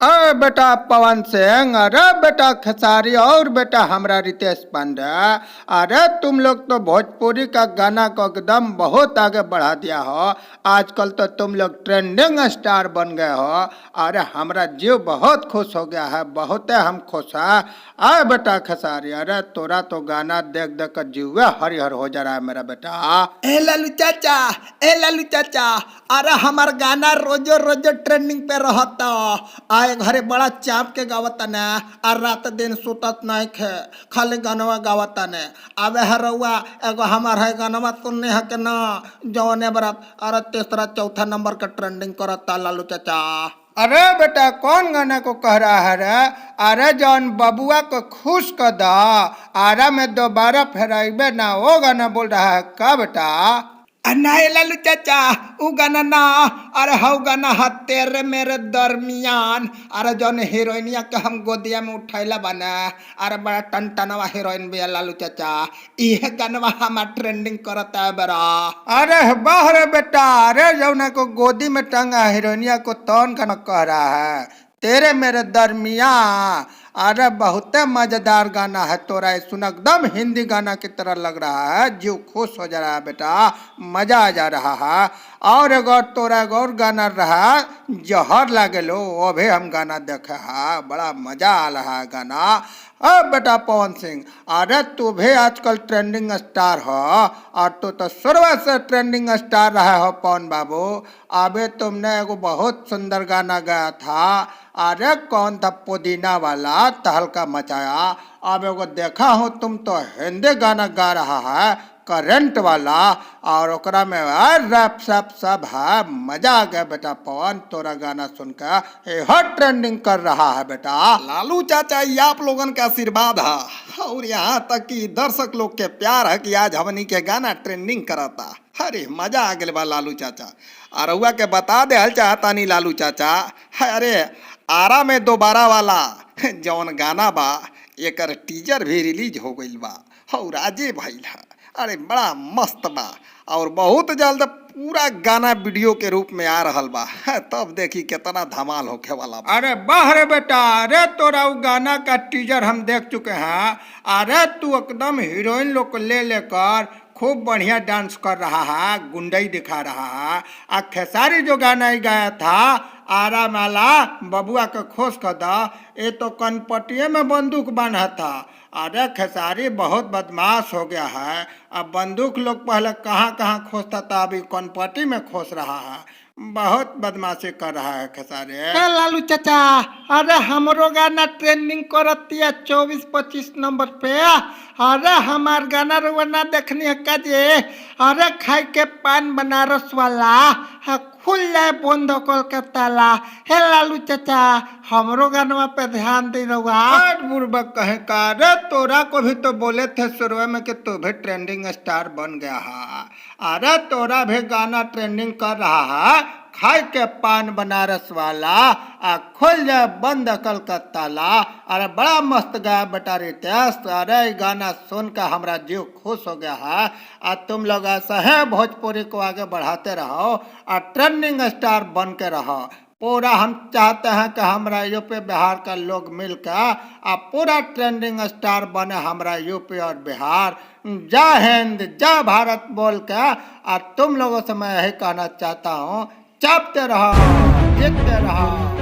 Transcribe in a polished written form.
अरे बेटा पवन सिंह, अरे बेटा खेसारी और बेटा हमरा रितेश पांडे। अरे तुम लोग तो भोजपुरी का गाना को एकदम बहुत आगे बढ़ा दिया हो। आजकल तो तुम लोग ट्रेंडिंग स्टार बन गए हो। अरे हमरा जीव बहुत खुश हो गया है, बहुत हम खुश हैं। अरे बेटा खेसारी, अरे तोरा तो गाना देख देख कर जीव हरिहर हो जा रहा है मेरा बेटा। ए लालू चाचा, ए लालू चाचा, अरे हमार गाना रोजो रोजो ट्रेंडिंग पे रहता। आए घरे बड़ा चाप के गावता ने, और रात दिन सुतत नहीं खे, खाली गानवा गावता ने। अबे हरुआ एगो हमार है गानवा सुनने है के ना, जौने बरात अरे तीसरा चौथा नंबर का ट्रेंडिंग करता लालू चाचा। अरे बेटा कौन गाना को कह रहा है रे? अरे जौन बबुआ को खुश कर दा, आरा में दोबारा फेराइबे ना, वो गाना बोल रहा है का बेटा? नहीं लालू चाचा, उ गाना ना, अरे हाउ गाना हा तेरे मेरे दरमियान। अरे जौन हीरोइनिया के हम गोदिया में उठैला बना, अरे बड़ा टनटनवा हीरोइन भी है लालू चाचा। ये गानवा हमार ट्रेंडिंग करता है बरा। अरे वाह रे बेटा, अरे जौना को गोदी में टंगा हीरोइनिया को तौन गाना कह रहा है तेरे मेरे दरमिया। अरे बहुत मजेदार गाना है तोरा, सुन एकदम हिंदी गाना की तरह लग रहा है, जीव खुश हो जा रहा है बेटा, मजा आ जा रहा है। और एगो तोरा एगो और गाना रहा जहर लागे लो, वो भी हम गाना देखे है, बड़ा मजा आ रहा है गाना। अब बेटा पवन सिंह, अरे तू भी आजकल ट्रेंडिंग स्टार हो, और तू तो शुरू से ट्रेंडिंग स्टार रहा हो पवन बाबू। अबे तुमने एगो बहुत सुंदर गाना गाया था, अरे कौन था, पुदीना वाला, तहलका मचाया। अब एगो देखा हूँ तुम तो हिंदी गाना गा रहा है, करंट वाला, और ओकरा में रैप सैप सब है, मजा आ गया बेटा पवन, तोरा गाना सुनकर हर ट्रेंडिंग कर रहा है बेटा। लालू चाचा ये आप लोगन का आशीर्वाद है, और यहाँ तक कि दर्शक लोग के प्यार है कि आज हमनी के गाना ट्रेंडिंग करता। अरे मजा आ गया बा लालू चाचा। अरुआ के बता दे हल चाहता नहीं लालू चाचा, अरे आरा में दोबारा वाला जौन गाना बा एकर टीजर भी रिलीज हो गई बा, और आजे भइल है। अरे बड़ा मस्त बा, और बहुत जल्द पूरा गाना वीडियो के रूप में आ रहल बा, तब देखी कितना धमाल होके वाला बा। अरे वाह रे बेटा, अरे तोरा वो गाना का टीजर हम देख चुके हैं। अरे तू एकदम हीरोइन लोग को ले लेकर खूब बढ़िया डांस कर रहा है, गुंडई दिखा रहा है। आ खेसारी जो गाना ही गाया था, आरा माला बबुआ के खोस कर दा, ये तो कनपटिए में बंदूक बांधा था। अरे खेसारी बहुत बदमाश हो गया है, अब बंदूक लोग पहले कहाँ कहाँ खोसता था, अभी कनपटी में खोस रहा है, बहुत बदमाशी कर रहा है खेसारी। लालू चाचा, अरे हमरो गाना ट्रेंडिंग करती है 24-25 नंबर पे। अरे हमार गाना रुआ देखनी है का जे, अरे खाई के पान बनारस वाला खुल जाए बंद कोलकाता ला। हे लालू चाचा, हमरो गानवा पे ध्यान दे रहुआ। बुर्बक कहे का, अरे तोरा को भी तो बोले थे शुरू में कि तू भी ट्रेंडिंग स्टार बन गया है। अरे तोरा भी गाना ट्रेंडिंग कर रहा है, खाई के पान बनारस वाला, आ खुल जाए बंद कलकत्ता ला। अरे बड़ा मस्त गाया बेटा रितेश, अरे गाना सुन कर हमारा जीव खुश हो गया है। आ तुम लोग ऐसा है भोजपुरी को आगे बढ़ाते रहो, और ट्रेंडिंग स्टार बन के रहो। पूरा हम चाहते हैं कि हमारा यूपी बिहार का लोग मिलकर अब पूरा ट्रेंडिंग स्टार बने, हमारा यूपी और बिहार। जय हिंद जय भारत बोल के, और तुम लोगों से मैं यही कहना चाहता हूँ, चापते रहो, जीतते रहो।